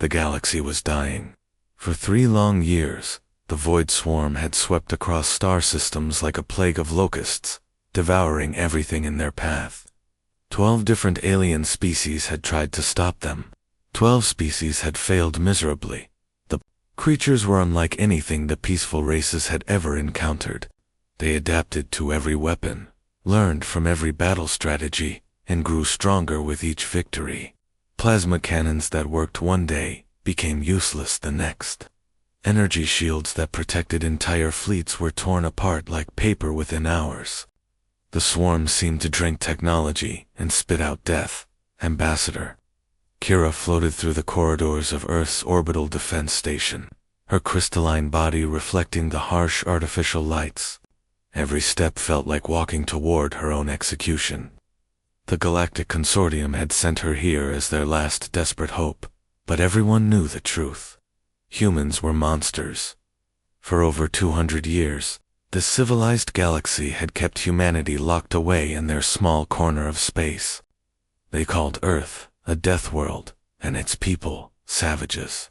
The galaxy was dying. For 3 long years, the Void Swarm had swept across star systems like a plague of locusts, devouring everything in their path. 12 different alien species had tried to stop them. 12 species had failed miserably. The creatures were unlike anything the peaceful races had ever encountered. They adapted to every weapon, learned from every battle strategy, and grew stronger with each victory. Plasma cannons that worked one day became useless the next. Energy shields that protected entire fleets were torn apart like paper within hours. The swarm seemed to drink technology and spit out death. Ambassador. Kira floated through the corridors of Earth's orbital defense station, her crystalline body reflecting the harsh artificial lights. Every step felt like walking toward her own execution. The Galactic Consortium had sent her here as their last desperate hope, but everyone knew the truth. Humans were monsters. For over 200 years, the civilized galaxy had kept humanity locked away in their small corner of space. They called Earth a death world, and its people savages.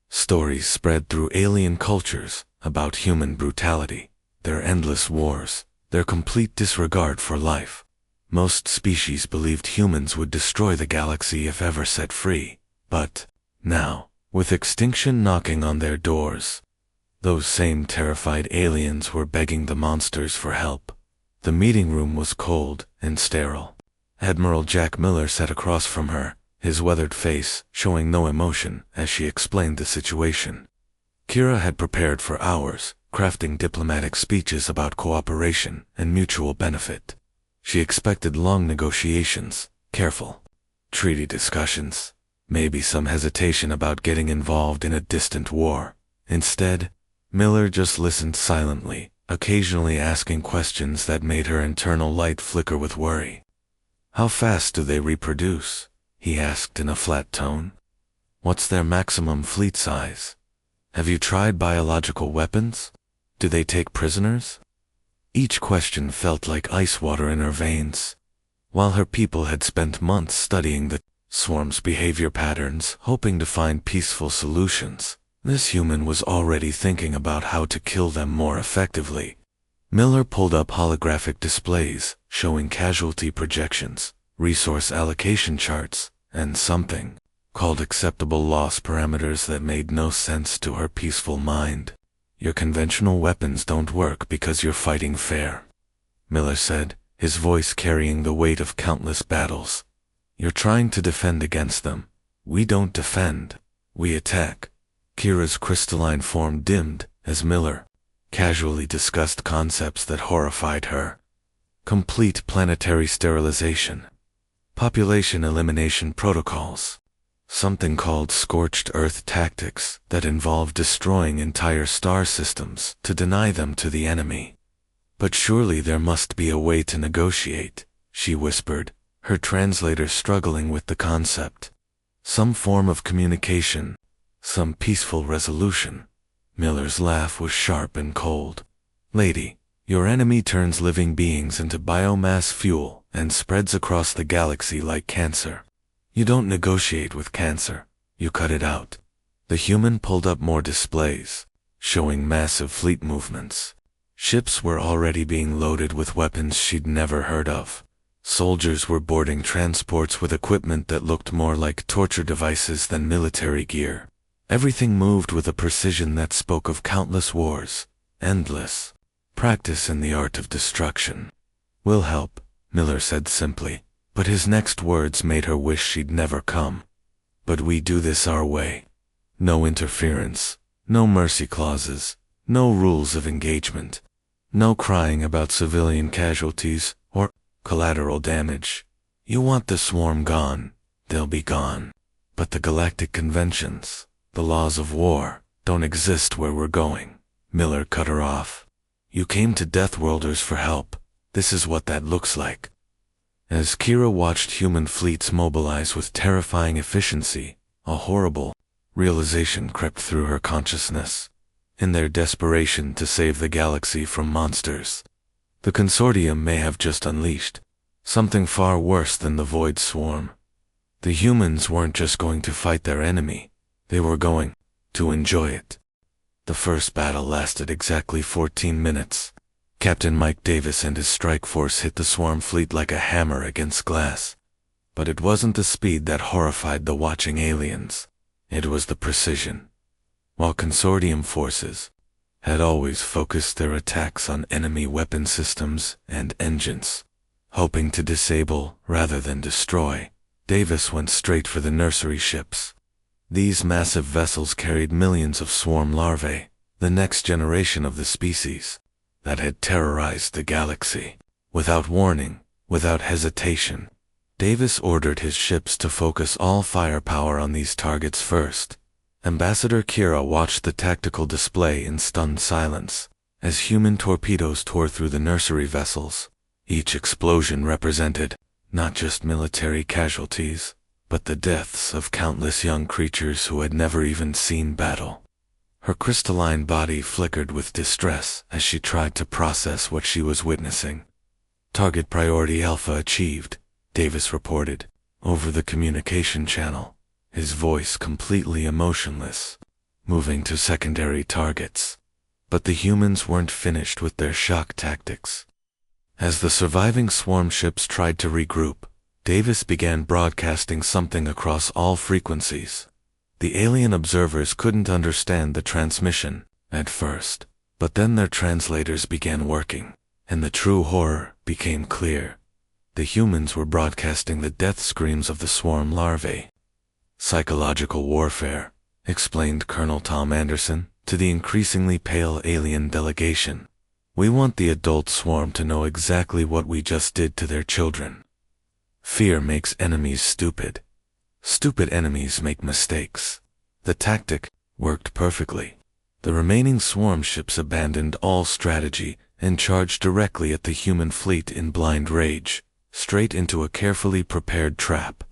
Stories spread through alien cultures about human brutality, their endless wars, their complete disregard for life. Most species believed humans would destroy the galaxy if ever set free, but now, with extinction knocking on their doors, those same terrified aliens were begging the monsters for help. The meeting room was cold and sterile. Admiral Jack Miller sat across from her, his weathered face showing no emotion as she explained the situation. Kira had prepared for hours, crafting diplomatic speeches about cooperation and mutual benefit. She expected long negotiations, careful treaty discussions, maybe some hesitation about getting involved in a distant war. Instead, Miller just listened silently, occasionally asking questions that made her internal light flicker with worry. "How fast do they reproduce?" he asked in a flat tone. "What's their maximum fleet size? Have you tried biological weapons? Do they take prisoners?" Each question felt like ice water in her veins. While her people had spent months studying the swarm's behavior patterns, hoping to find peaceful solutions, this human was already thinking about how to kill them more effectively. Miller pulled up holographic displays showing casualty projections, resource allocation charts, and something called acceptable loss parameters that made no sense to her peaceful mind. "Your conventional weapons don't work because you're fighting fair," Miller said, his voice carrying the weight of countless battles. "You're trying to defend against them. We don't defend, we attack." Kira's crystalline form dimmed as Miller casually discussed concepts that horrified her. Complete planetary sterilization, population elimination protocols, something called scorched earth tactics that involved destroying entire star systems to deny them to the enemy. "But surely there must be a way to negotiate," she whispered, her translator struggling with the concept. "Some form of communication, some peaceful resolution." Miller's laugh was sharp and cold. "Lady, your enemy turns living beings into biomass fuel and spreads across the galaxy like cancer. You don't negotiate with cancer, you cut it out." The human pulled up more displays, showing massive fleet movements. Ships were already being loaded with weapons she'd never heard of. Soldiers were boarding transports with equipment that looked more like torture devices than military gear. Everything moved with a precision that spoke of countless wars, endless practice in the art of destruction. "We'll help," Miller said simply, but his next words made her wish she'd never come. "But we do this our way. No interference, no mercy clauses, no rules of engagement, no crying about civilian casualties or collateral damage. You want the swarm gone, they'll be gone. But the galactic conventions, the laws of war, don't exist where we're going." Miller cut her off. "You came to Deathworlders for help. This is what that looks like." As Kira watched human fleets mobilize with terrifying efficiency, a horrible realization crept through her consciousness. In their desperation to save the galaxy from monsters, the Consortium may have just unleashed something far worse than the Void Swarm. The humans weren't just going to fight their enemy, They were going to enjoy it. The first battle lasted exactly 14 minutes. Captain Mike Davis and his strike force hit the swarm fleet like a hammer against glass. But it wasn't the speed that horrified the watching aliens. It was the precision. While consortium forces had always focused their attacks on enemy weapon systems and engines, hoping to disable rather than destroy, Davis went straight for the nursery ships. These massive vessels carried millions of swarm larvae, the next generation of the species that had terrorized the galaxy. Without warning, without hesitation, Davis ordered his ships to focus all firepower on these targets first. Ambassador Kira watched the tactical display in stunned silence as human torpedoes tore through the nursery vessels. Each explosion represented not just military casualties, but the deaths of countless young creatures who had never even seen battle. Her crystalline body flickered with distress as she tried to process what she was witnessing. Target priority Alpha achieved, Davis reported, over the communication channel, his voice completely emotionless. Moving to secondary targets. But the humans weren't finished with their shock tactics. As the surviving swarm ships tried to regroup, Davis began broadcasting something across all frequencies. The alien observers couldn't understand the transmission at first, but then their translators began working, and the true horror became clear. The humans were broadcasting the death screams of the swarm larvae. Psychological warfare, explained Colonel Tom Anderson to the increasingly pale alien delegation. We want the adult swarm to know exactly what we just did to their children. Fear makes enemies stupid. Stupid enemies make mistakes. The tactic worked perfectly. The remaining swarm ships abandoned all strategy and charged directly at the human fleet in blind rage, straight into a carefully prepared trap.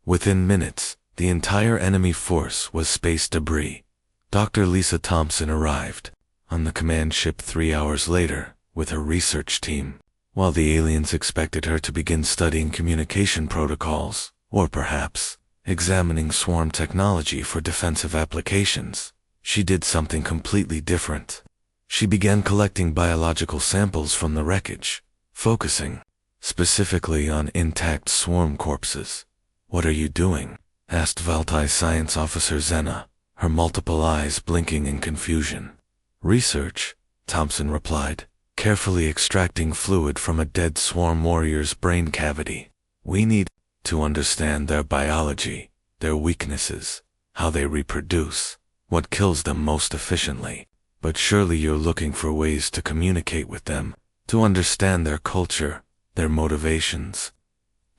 Within minutes, the entire enemy force was space debris. Dr. Lisa Thompson arrived on the command ship 3 hours later with her research team. While the aliens expected her to begin studying communication protocols, or perhaps examining swarm technology for defensive applications, she did something completely different. She began collecting biological samples from the wreckage, focusing specifically on intact swarm corpses. "What are you doing?" asked Valtai Science Officer Zena, her multiple eyes blinking in confusion. "Research," Thompson replied, carefully extracting fluid from a dead swarm warrior's brain cavity. "We need to understand their biology, their weaknesses, how they reproduce, what kills them most efficiently. But surely you're looking for ways to communicate with them, to understand their culture, their motivations."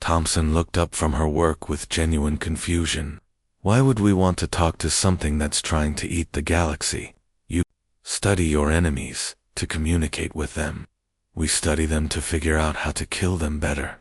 Thompson looked up from her work with genuine confusion. "Why would we want to talk to something that's trying to eat the galaxy? You study your enemies to communicate with them. We study them to figure out how to kill them better."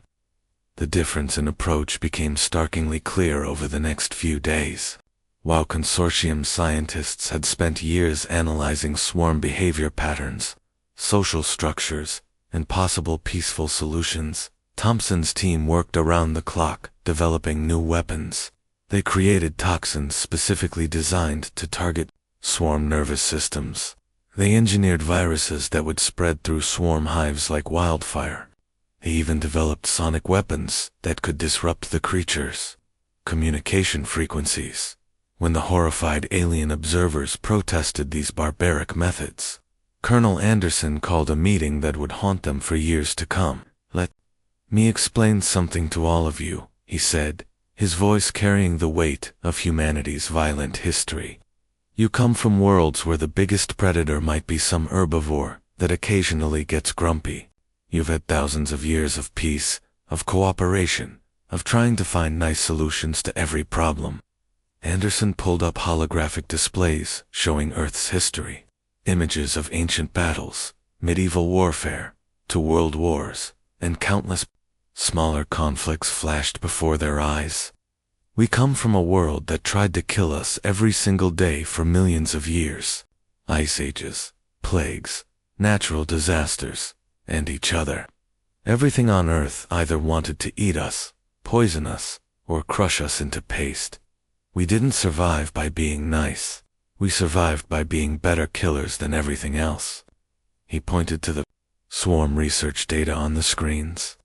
The difference in approach became starkly clear over the next few days. While consortium scientists had spent years analyzing swarm behavior patterns, social structures, and possible peaceful solutions, Thompson's team worked around the clock, developing new weapons. They created toxins specifically designed to target swarm nervous systems. They engineered viruses that would spread through swarm hives like wildfire. They even developed sonic weapons that could disrupt the creatures' communication frequencies. When the horrified alien observers protested these barbaric methods, Colonel Anderson called a meeting that would haunt them for years to come. "Let me explain something to all of you," he said, his voice carrying the weight of humanity's violent history. "You come from worlds where the biggest predator might be some herbivore that occasionally gets grumpy. You've had thousands of years of peace, of cooperation, of trying to find nice solutions to every problem." Anderson pulled up holographic displays showing Earth's history. Images of ancient battles, medieval warfare, to world wars, and countless smaller conflicts flashed before their eyes. "We come from a world that tried to kill us every single day for millions of years. Ice ages, plagues, natural disasters, and each other. Everything on Earth either wanted to eat us, poison us, or crush us into paste. We didn't survive by being nice. We survived by being better killers than everything else. He pointed to the swarm research data on the screens.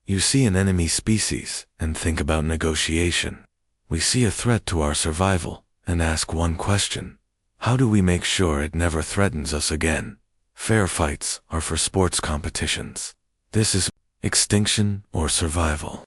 You see an enemy species and think about negotiation. We see a threat to our survival and ask one question. How do we make sure it never threatens us again? Fair fights are for sports competitions. This is extinction or survival.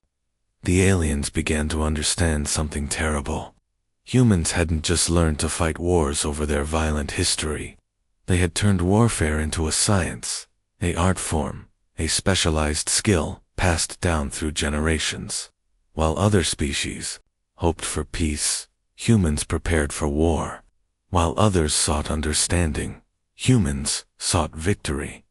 The aliens began to understand something terrible. Humans hadn't just learned to fight wars over their violent history. They had turned warfare into a science, an art form, a specialized skill passed down through generations. While other species hoped for peace, humans prepared for war. While others sought understanding, humans sought victory.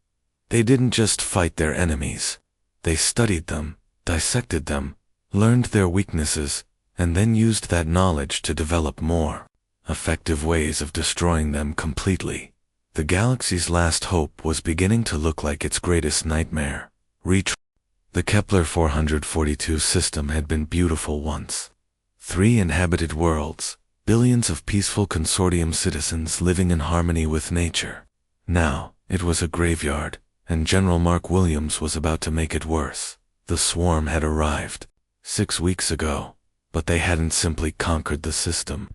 They didn't just fight their enemies. They studied them, dissected them, learned their weaknesses, and then used that knowledge to develop more effective ways of destroying them completely. The galaxy's last hope was beginning to look like its greatest nightmare. The Kepler 442 system had been beautiful once. 3 inhabited worlds, billions of peaceful consortium citizens living in harmony with nature. Now, it was a graveyard, and General Mark Williams was about to make it worse. The swarm had arrived 6 weeks ago, but they hadn't simply conquered the system.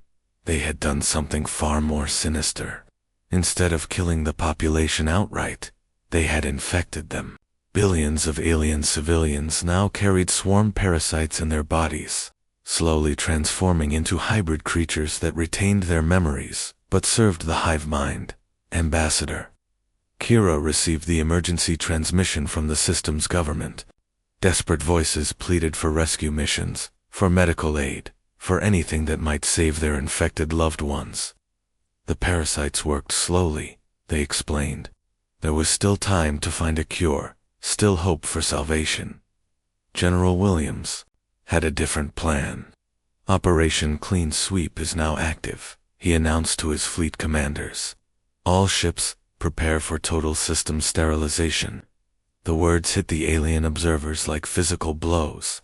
They had done something far more sinister. Instead of killing the population outright, they had infected them. Billions of alien civilians now carried swarm parasites in their bodies, slowly transforming into hybrid creatures that retained their memories, but served the hive mind. Ambassador. Kira received the emergency transmission from the system's government. Desperate voices pleaded for rescue missions, for medical aid, for anything that might save their infected loved ones. The parasites worked slowly, they explained. There was still time to find a cure, still hope for salvation. General Williams had a different plan. Operation Clean Sweep is now active, he announced to his fleet commanders. All ships, prepare for total system sterilization. The words hit the alien observers like physical blows.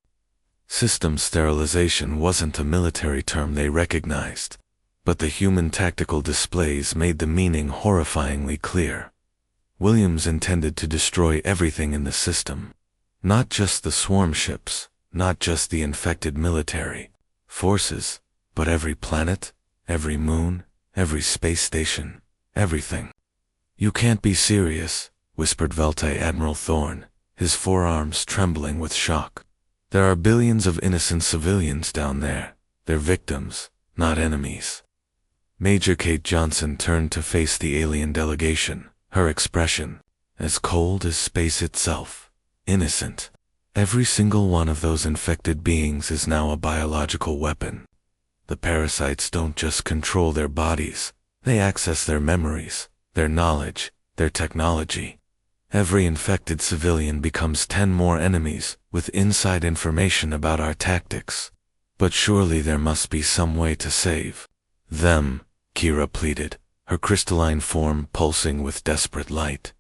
System sterilization wasn't a military term they recognized, but the human tactical displays made the meaning horrifyingly clear. Williams intended to destroy everything in the system. Not just the swarm ships, not just the infected military forces, but every planet, every moon, every space station, everything. You can't be serious, whispered Velte Admiral Thorne, his forearms trembling with shock. There are billions of innocent civilians down there. They're victims, not enemies. Major Kate Johnson turned to face the alien delegation, her expression as cold as space itself. Innocent. Every single one of those infected beings is now a biological weapon. The parasites don't just control their bodies, they access their memories, their knowledge, their technology. Every infected civilian becomes 10 more enemies with inside information about our tactics. But surely there must be some way to save them, Kira pleaded, her crystalline form pulsing with desperate light.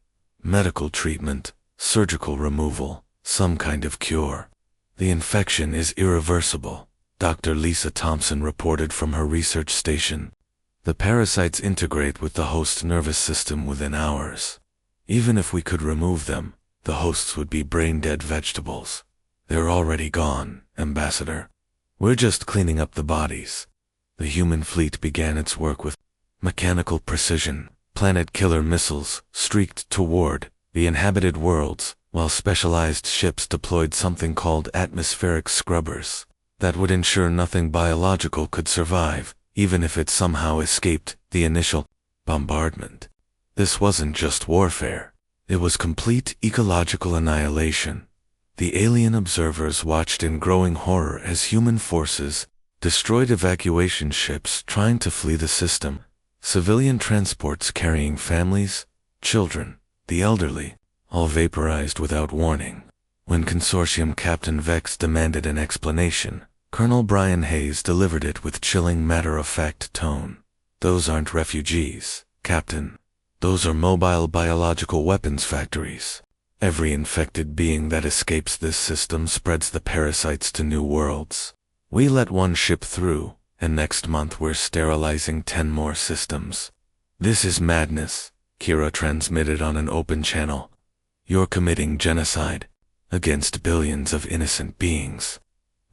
Medical treatment, surgical removal, some kind of cure. The infection is irreversible, Dr. Lisa Thompson reported from her research station. The parasites integrate with the host nervous system within hours. Even if we could remove them, the hosts would be brain-dead vegetables. They're already gone, Ambassador. We're just cleaning up the bodies. The human fleet began its work with mechanical precision. Planet-killer missiles streaked toward the inhabited worlds, while specialized ships deployed something called atmospheric scrubbers that would ensure nothing biological could survive, even if it somehow escaped the initial bombardment. This wasn't just warfare. It was complete ecological annihilation. The alien observers watched in growing horror as human forces destroyed evacuation ships trying to flee the system, civilian transports carrying families, children, the elderly, all vaporized without warning. When Consortium Captain Vex demanded an explanation, Colonel Brian Hayes delivered it with chilling matter-of-fact tone. Those aren't refugees, Captain. Those are mobile biological weapons factories. Every infected being that escapes this system spreads the parasites to new worlds. We let one ship through, and next month we're sterilizing 10 more systems. This is madness, Kira transmitted on an open channel. You're committing genocide against billions of innocent beings.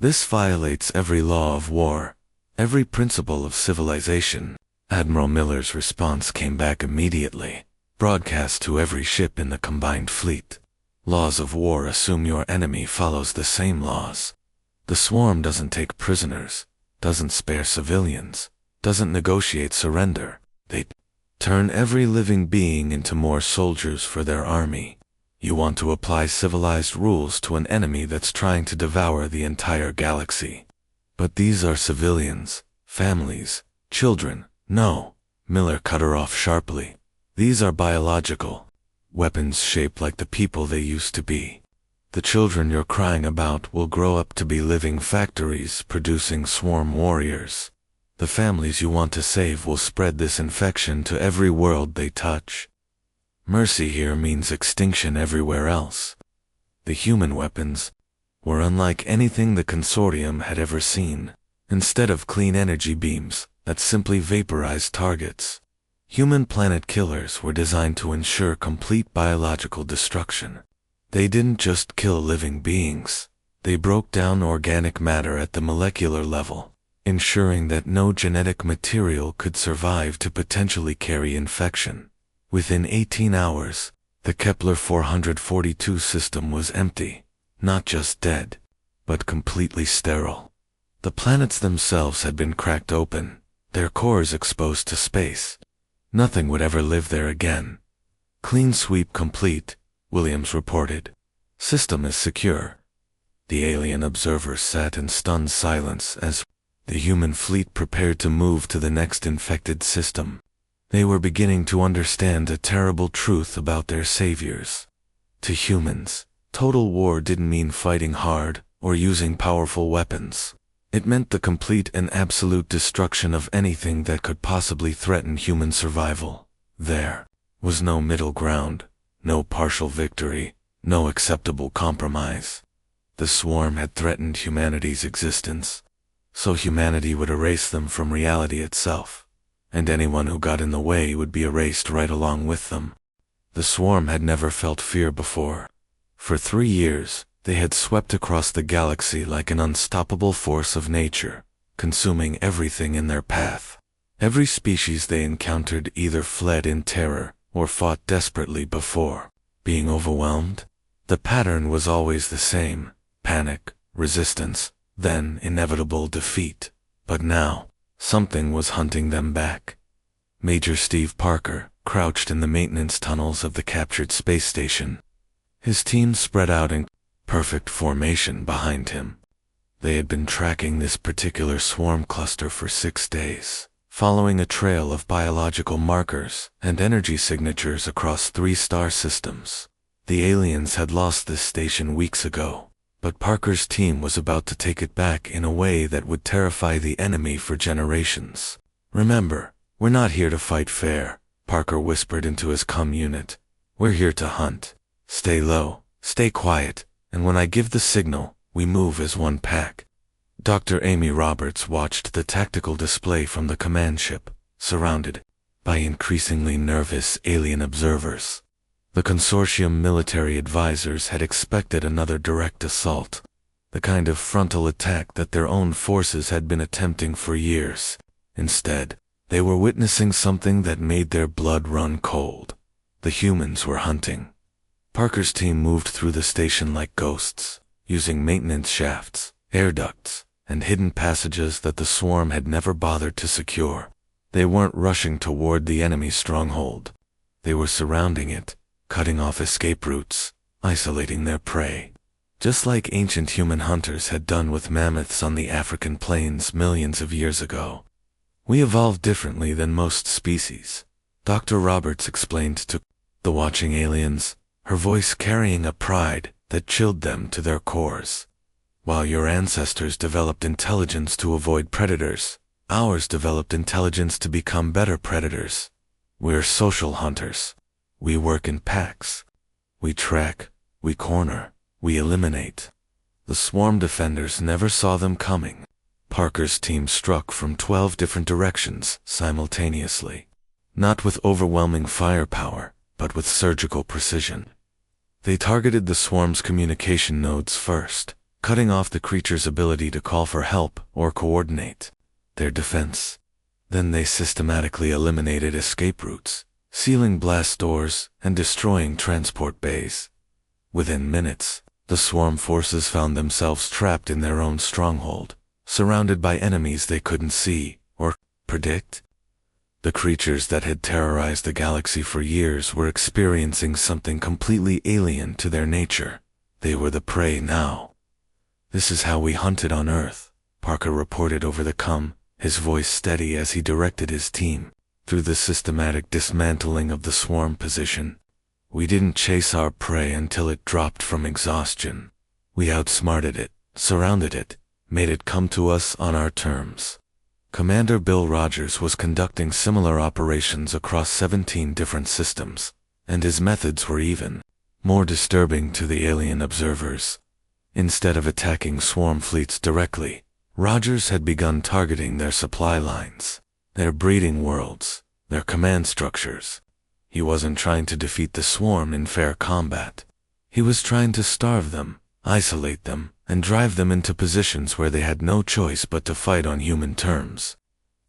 This violates every law of war, every principle of civilization. Admiral Miller's response came back immediately, broadcast to every ship in the combined fleet. Laws of war assume your enemy follows the same laws. The swarm doesn't take prisoners, doesn't spare civilians, doesn't negotiate surrender. They turn every living being into more soldiers for their army. You want to apply civilized rules to an enemy that's trying to devour the entire galaxy. But these are civilians, families, children. No, Miller cut her off sharply. These are biological weapons shaped like the people they used to be. The children you're crying about will grow up to be living factories producing swarm warriors. The families you want to save will spread this infection to every world they touch. Mercy here means extinction everywhere else. The human weapons were unlike anything the Consortium had ever seen. Instead of clean energy beams that simply vaporized targets, human planet killers were designed to ensure complete biological destruction. They didn't just kill living beings, they broke down organic matter at the molecular level, ensuring that no genetic material could survive to potentially carry infection. Within 18 hours, the Kepler 442 system was empty, not just dead, but completely sterile. The planets themselves had been cracked open, their cores exposed to space. Nothing would ever live there again. Clean sweep complete, Williams reported. System is secure. The alien observers sat in stunned silence as the human fleet prepared to move to the next infected system. They were beginning to understand a terrible truth about their saviors. To humans, total war didn't mean fighting hard or using powerful weapons. It meant the complete and absolute destruction of anything that could possibly threaten human survival. There was no middle ground, no partial victory, no acceptable compromise. The swarm had threatened humanity's existence, so humanity would erase them from reality itself, and anyone who got in the way would be erased right along with them. The swarm had never felt fear before. For 3 years, they had swept across the galaxy like an unstoppable force of nature, consuming everything in their path. Every species they encountered either fled in terror or fought desperately before being overwhelmed. The pattern was always the same: panic, resistance, then inevitable defeat. But now, something was hunting them back. Major Steve Parker crouched in the maintenance tunnels of the captured space station. His team spread out in perfect formation behind him. They had been tracking this particular swarm cluster for 6 days, following a trail of biological markers and energy signatures across 3 star systems. The aliens had lost this station weeks ago, but Parker's team was about to take it back in a way that would terrify the enemy for generations. "Remember, we're not here to fight fair," Parker whispered into his comm unit. "We're here to hunt. Stay low, stay quiet, and when I give the signal, we move as one pack." Dr. Amy Roberts watched the tactical display from the command ship, surrounded by increasingly nervous alien observers. The Consortium military advisors had expected another direct assault, the kind of frontal attack that their own forces had been attempting for years. Instead, they were witnessing something that made their blood run cold. The humans were hunting. Parker's team moved through the station like ghosts, using maintenance shafts, air ducts, and hidden passages that the swarm had never bothered to secure. They weren't rushing toward the enemy's stronghold. They were surrounding it, cutting off escape routes, isolating their prey, just like ancient human hunters had done with mammoths on the African plains millions of years ago. "We evolved differently than most species," Dr. Roberts explained to the watching aliens, her voice carrying a pride that chilled them to their cores. "While your ancestors developed intelligence to avoid predators, ours developed intelligence to become better predators. We're social hunters. We work in packs. We track, we corner, we eliminate." The swarm defenders never saw them coming. Parker's team struck from 12 different directions simultaneously. Not with overwhelming firepower, but with surgical precision. They targeted the swarm's communication nodes first, cutting off the creature's ability to call for help or coordinate their defense. Then they systematically eliminated escape routes, sealing blast doors and destroying transport bays. Within minutes, the swarm forces found themselves trapped in their own stronghold, surrounded by enemies they couldn't see or predict. The creatures that had terrorized the galaxy for years were experiencing something completely alien to their nature. They were the prey now. "This is how we hunted on Earth," Parker reported over the comm, his voice steady as he directed his team through the systematic dismantling of the swarm position. "We didn't chase our prey until it dropped from exhaustion. We outsmarted it, surrounded it, made it come to us on our terms." Commander Bill Rogers was conducting similar operations across 17 different systems, and his methods were even more disturbing to the alien observers. Instead of attacking swarm fleets directly, Rogers had begun targeting their supply lines, their breeding worlds, their command structures. He wasn't trying to defeat the swarm in fair combat. He was trying to starve them, isolate them, and drive them into positions where they had no choice but to fight on human terms.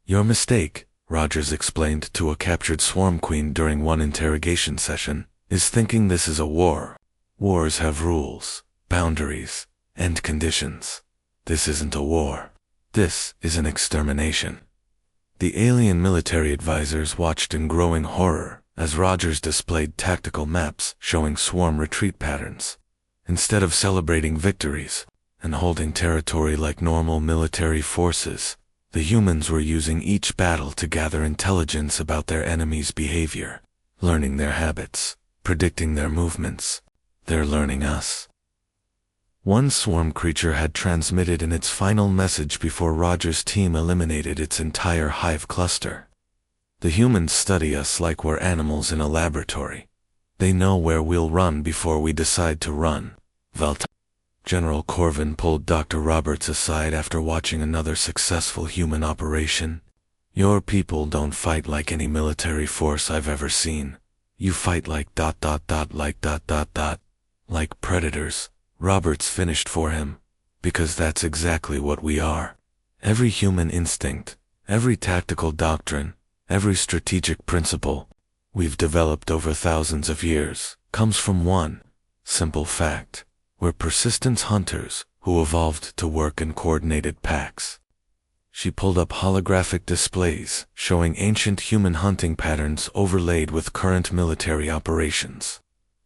"Your mistake," Rogers explained to a captured swarm queen during one interrogation session, "is thinking this is a war. Wars have rules, boundaries, and conditions. This isn't a war. This is an extermination." The alien military advisors watched in growing horror as Rogers displayed tactical maps showing swarm retreat patterns. Instead of celebrating victories and holding territory like normal military forces, the humans were using each battle to gather intelligence about their enemy's behavior, learning their habits, predicting their movements. They're learning us. One swarm creature had transmitted in its final message before Rogers' team eliminated its entire hive cluster. "The humans study us like we're animals in a laboratory. They know where we'll run before we decide to run." General Corvin pulled Dr. Roberts aside after watching another successful human operation. "Your people don't fight like any military force I've ever seen. You fight like ... like predators." Roberts finished for him, "because that's exactly what we are. Every human instinct, every tactical doctrine, every strategic principle we've developed over thousands of years comes from one simple fact. We're persistent hunters who evolved to work in coordinated packs." She pulled up holographic displays showing ancient human hunting patterns overlaid with current military operations.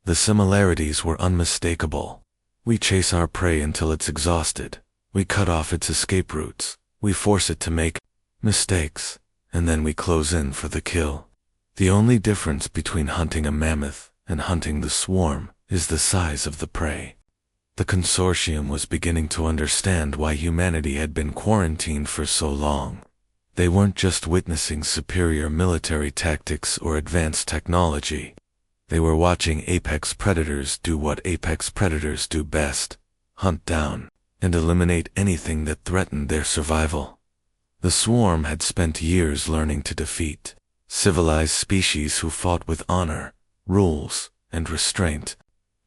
The similarities were unmistakable. "We chase our prey until it's exhausted. We cut off its escape routes. We force it to make mistakes, and then we close in for the kill. The only difference between hunting a mammoth and hunting the swarm is the size of the prey." The consortium was beginning to understand why humanity had been quarantined for so long. They weren't just witnessing superior military tactics or advanced technology. They were watching apex predators do what apex predators do best: hunt down and eliminate anything that threatened their survival. The swarm had spent years learning to defeat civilized species who fought with honor, rules, and restraint.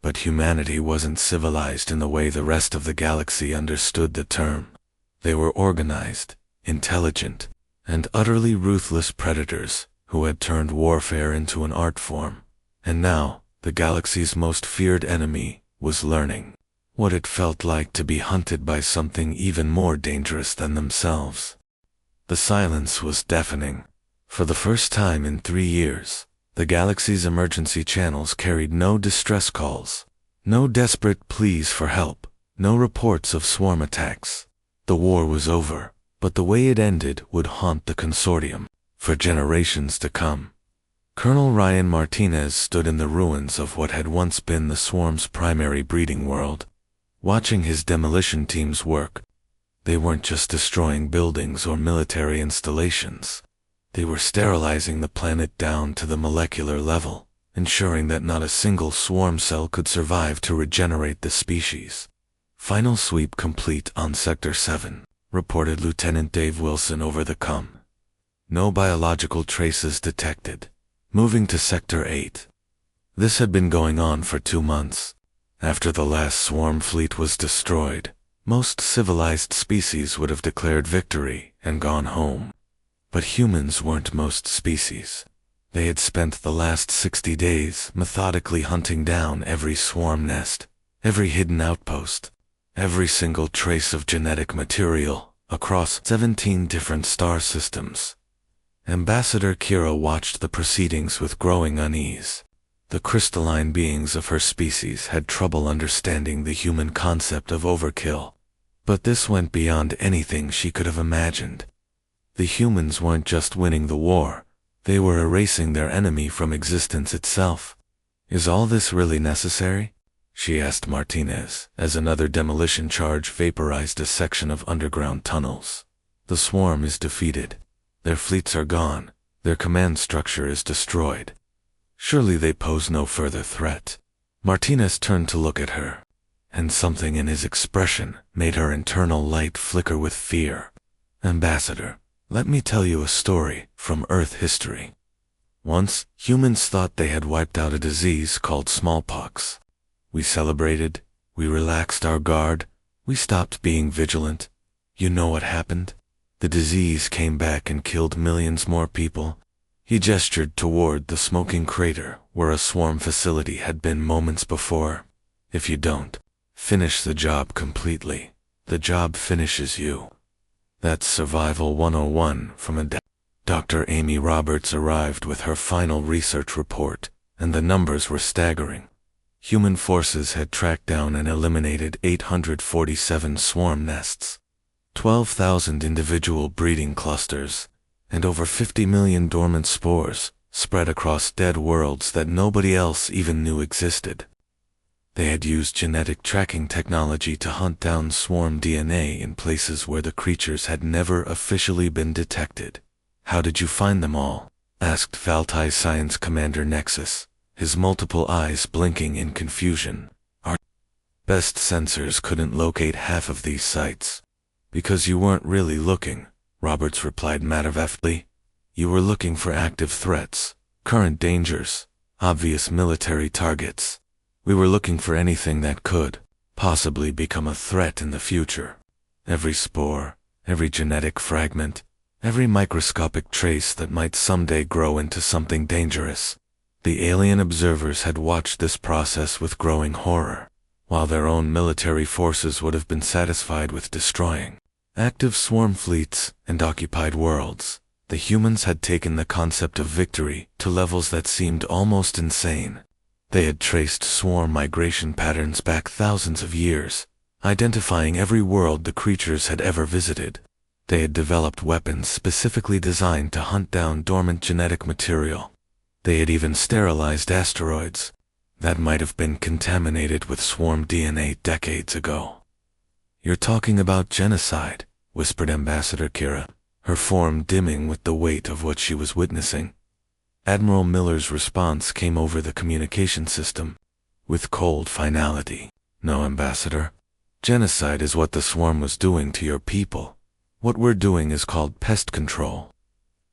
But humanity wasn't civilized in the way the rest of the galaxy understood the term. They were organized, intelligent, and utterly ruthless predators who had turned warfare into an art form. And now, the galaxy's most feared enemy was learning what it felt like to be hunted by something even more dangerous than themselves. The silence was deafening. For the first time in 3 years, the galaxy's emergency channels carried no distress calls, no desperate pleas for help, no reports of swarm attacks. The war was over, but the way it ended would haunt the consortium for generations to come. Colonel Ryan Martinez stood in the ruins of what had once been the swarm's primary breeding world, watching his demolition teams work. They weren't just destroying buildings or military installations. They were sterilizing the planet down to the molecular level, ensuring that not a single swarm cell could survive to regenerate the species. Final sweep complete on Sector 7. reported Lieutenant Dave Wilson over the comm. No biological traces detected. Moving to Sector 8. This had been going on for 2 months. After the last swarm fleet was destroyed, most civilized species would have declared victory and gone home. But humans weren't most species. They had spent the last 60 days methodically hunting down every swarm nest, every hidden outpost, every single trace of genetic material across 17 different star systems. Ambassador Kira watched the proceedings with growing unease. The crystalline beings of her species had trouble understanding the human concept of overkill. But this went beyond anything she could have imagined. The humans weren't just winning the war, they were erasing their enemy from existence itself. Is all this really necessary? She asked Martinez, as another demolition charge vaporized a section of underground tunnels. The swarm is defeated. Their fleets are gone. Their command structure is destroyed. Surely they pose no further threat. Martinez turned to look at her, and something in his expression made her internal light flicker with fear. Ambassador, let me tell you a story from Earth history. Once, humans thought they had wiped out a disease called smallpox. We celebrated, we relaxed our guard, we stopped being vigilant. You know what happened? The disease came back and killed millions more people. He gestured toward the smoking crater where a swarm facility had been moments before. If you don't finish the job completely, the job finishes you. That's Survival 101 from a Dr. Amy Roberts arrived with her final research report, and the numbers were staggering. Human forces had tracked down and eliminated 847 swarm nests, 12,000 individual breeding clusters, and over 50 million dormant spores spread across dead worlds that nobody else even knew existed. They had used genetic tracking technology to hunt down swarm DNA in places where the creatures had never officially been detected. How did you find them all? Asked Valtai Science Commander Nexus, his multiple eyes blinking in confusion. Our best sensors couldn't locate half of these sites. Because you weren't really looking, Roberts replied matter-of-factly. You were looking for active threats, current dangers, obvious military targets. We were looking for anything that could possibly become a threat in the future. Every spore, every genetic fragment, every microscopic trace that might someday grow into something dangerous. The alien observers had watched this process with growing horror, while their own military forces would have been satisfied with destroying active swarm fleets and occupied worlds. The humans had taken the concept of victory to levels that seemed almost insane. They had traced swarm migration patterns back thousands of years, identifying every world the creatures had ever visited. They had developed weapons specifically designed to hunt down dormant genetic material. They had even sterilized asteroids that might have been contaminated with swarm DNA decades ago. You're talking about genocide, whispered Ambassador Kira, her form dimming with the weight of what she was witnessing. Admiral Miller's response came over the communication system, with cold finality. No, Ambassador. Genocide is what the swarm was doing to your people. What we're doing is called pest control.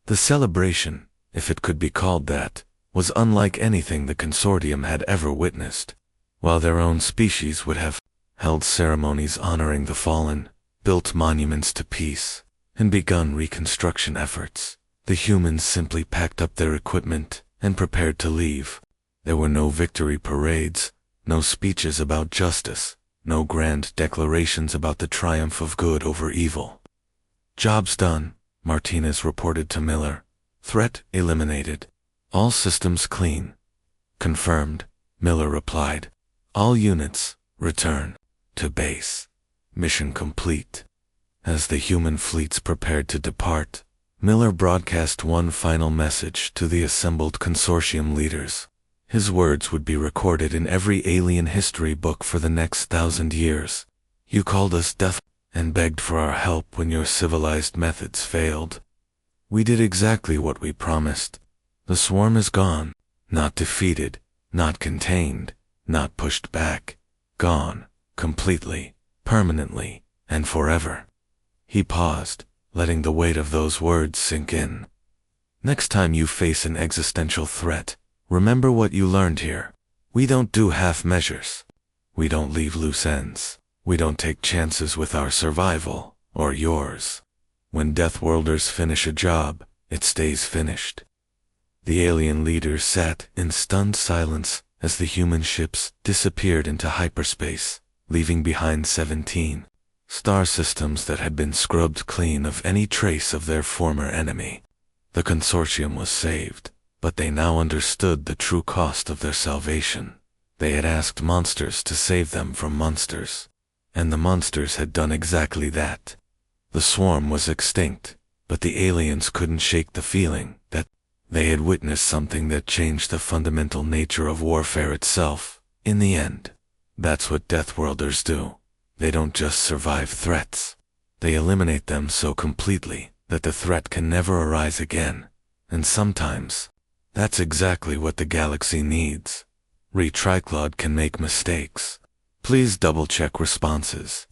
The celebration, if it could be called that, was unlike anything the consortium had ever witnessed. While their own species would have held ceremonies honoring the fallen, built monuments to peace, and begun reconstruction efforts, the humans simply packed up their equipment and prepared to leave. There were no victory parades, no speeches about justice, no grand declarations about the triumph of good over evil. Job's done, Martinez reported to Miller. Threat eliminated. All systems clean. Confirmed, Miller replied. All units, return to base. Mission complete. As the human fleets prepared to depart, Miller broadcast one final message to the assembled consortium leaders. His words would be recorded in every alien history book for the next 1,000 years. You called us deaf and begged for our help when your civilized methods failed. We did exactly what we promised. The swarm is gone, not defeated, not contained, not pushed back. Gone, completely, permanently, and forever. He paused, letting the weight of those words sink in. Next time you face an existential threat, remember what you learned here. We don't do half measures. We don't leave loose ends. We don't take chances with our survival, or yours. When Deathworlders finish a job, it stays finished. The alien leaders sat in stunned silence as the human ships disappeared into hyperspace, leaving behind 17 star systems that had been scrubbed clean of any trace of their former enemy. The consortium was saved, but they now understood the true cost of their salvation. They had asked monsters to save them from monsters, and the monsters had done exactly that. The swarm was extinct, but the aliens couldn't shake the feeling that they had witnessed something that changed the fundamental nature of warfare itself. In the end, that's what Deathworlders do. They don't just survive threats. They eliminate them so completely that the threat can never arise again. And sometimes, that's exactly what the galaxy needs. Retriclod can make mistakes. Please double-check responses.